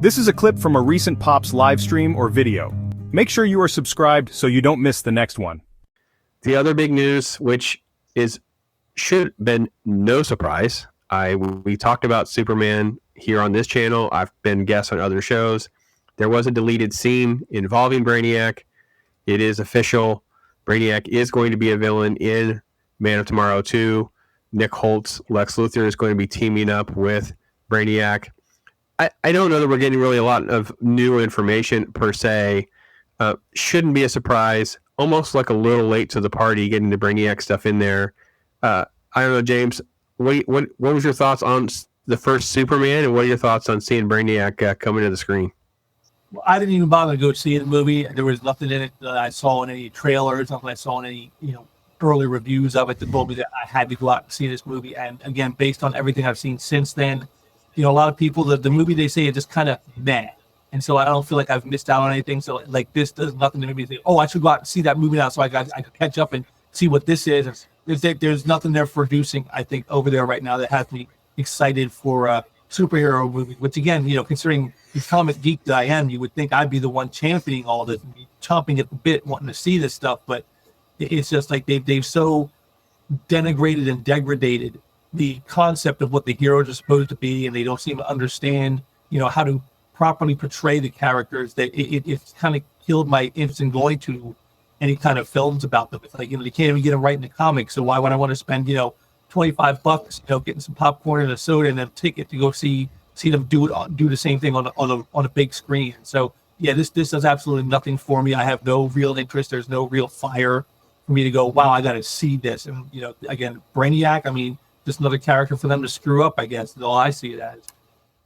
This is a clip from a recent Pops live stream or video. Make sure you are subscribed so you don't miss the next one. The other big news, which should have been no surprise, we talked about Superman here on this channel. I've been guest on other shows. There was a deleted scene involving Brainiac. It is official. Brainiac is going to be a villain in Man of Tomorrow 2. Nick Holt's Lex Luthor is going to be teaming up with Brainiac. I don't know that we're getting really a lot of new information per se. Shouldn't be a surprise. Almost like a little late to the party getting the Brainiac stuff in there. I don't know, James. What was your thoughts on the first Superman, and what are your thoughts on seeing Brainiac coming to the screen? Well, I didn't even bother to go see the movie. There was nothing in it that I saw in any trailers, nothing I saw in any early reviews of it that told me that I had to go out and see this movie. And again, based on everything I've seen since then, a lot of people, the movie they say is just kind of meh. And so I don't feel like I've missed out on anything. So like this does nothing to make me think, oh, I should go out and see that movie now so I could catch up and see what this is. There's nothing they're producing, I think, over there right now that has me excited for a superhero movie, which again, considering the comic geek that I am, you would think I'd be the one championing all this and be chomping at the bit wanting to see this stuff. But it's just like they've so denigrated and degraded the concept of what the heroes are supposed to be, and they don't seem to understand, how to properly portray the characters, that it's kind of killed my interest in going to any kind of films about them. It's like, they can't even get them right in the comics, so why would I want to spend, $25, getting some popcorn and a soda and a ticket to go see them do the same thing on a big screen? So yeah, this does absolutely nothing for me. I have no real interest. There's no real fire for me to go, wow, I got to see this. And again, Brainiac, just another character for them to screw up, I guess, is all I see it as.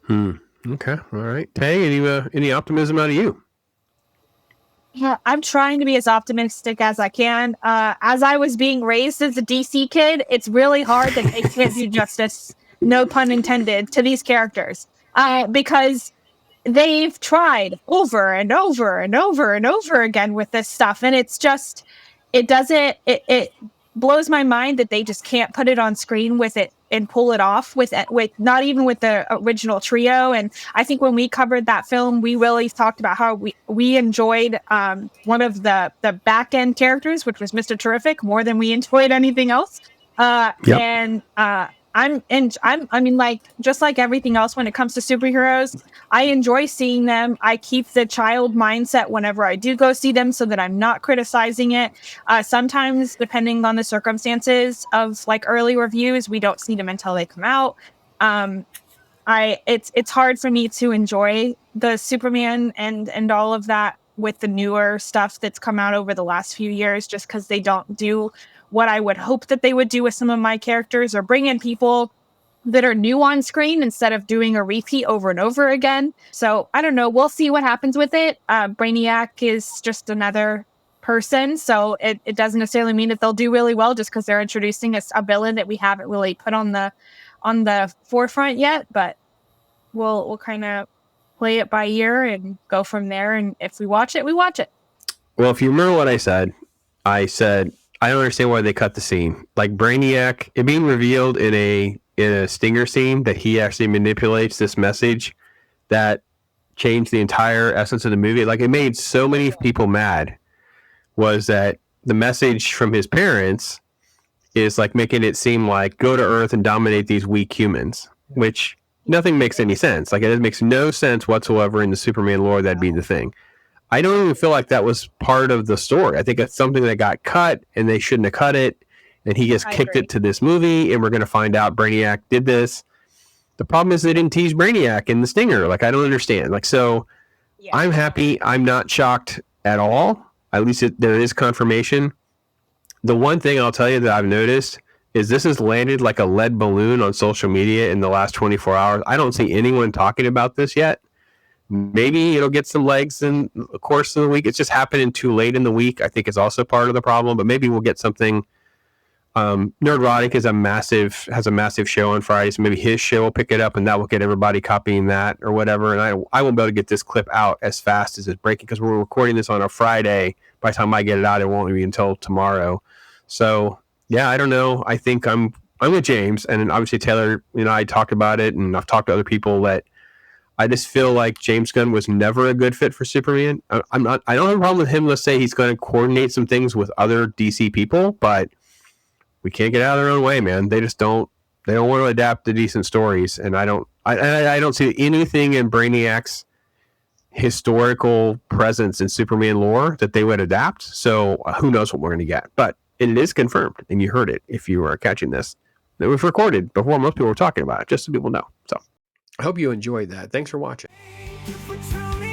Okay, all right. Tay, any optimism out of you? Yeah, I'm trying to be as optimistic as I can. As I was being raised as a DC kid, it's really hard that they can't do justice, no pun intended, to these characters. Because they've tried over and over and over and over again with this stuff. And it's just, it blows my mind that they just can't put it on screen with it and pull it off with not even with the original trio. And I think when we covered that film, we really talked about how we enjoyed one of the back end characters, which was Mr. Terrific, more than we enjoyed anything else. Yep. And just like everything else when it comes to superheroes, I enjoy seeing them. I keep the child mindset whenever I do go see them so that I'm not criticizing it. Sometimes, depending on the circumstances of early reviews, we don't see them until they come out. It's hard for me to enjoy the Superman and all of that with the newer stuff that's come out over the last few years, just because they don't do what I would hope that they would do with some of my characters, or bring in people that are new on screen instead of doing a repeat over and over again. So I don't know. We'll see what happens with it. Brainiac is just another person, so it doesn't necessarily mean that they'll do really well just because they're introducing a villain that we haven't really put on the forefront yet. But we'll kind of play it by ear and go from there. And if we watch it, we watch it. Well, if you remember what I said I don't understand why they cut the scene. Like Brainiac, it being revealed in a Stinger scene that he actually manipulates this message that changed the entire essence of the movie. Like, it made so many people mad, was that the message from his parents is like making it seem like go to Earth and dominate these weak humans, which nothing makes any sense. Like, it makes no sense whatsoever in the Superman lore that'd be the thing. I don't even feel like that was part of the story. I think it's something that got cut and they shouldn't have cut it. And he just kicked it to this movie, and we're going to find out Brainiac did this. The problem is they didn't tease Brainiac in the Stinger. Like, I don't understand. Like, so yeah. I'm happy. I'm not shocked at all. At least there is confirmation. The one thing I'll tell you that I've noticed is this has landed like a lead balloon on social media in the last 24 hours. I don't see anyone talking about this yet. Maybe it'll get some legs in the course of the week. It's just happening too late in the week, I think, is also part of the problem. But maybe we'll get something. Nerdrotic has a massive show on Friday, so maybe his show will pick it up, and that will get everybody copying that or whatever. And I won't be able to get this clip out as fast as it's breaking because we're recording this on a Friday. By the time I get it out, it won't be until tomorrow. So yeah, I don't know. I think I'm with James, and obviously Taylor. I talked about it, and I've talked to other people that I just feel like James Gunn was never a good fit for Superman. I don't have a problem with him. Let's say he's going to coordinate some things with other DC people, but we can't get out of their own way, man. They just don't. They don't want to adapt to decent stories, and I don't see anything in Brainiac's historical presence in Superman lore that they would adapt. So who knows what we're going to get? But it is confirmed, and you heard it if you were catching this. It was recorded before most people were talking about it, just so people know. So I hope you enjoyed that. Thanks for watching. Thank you for tuning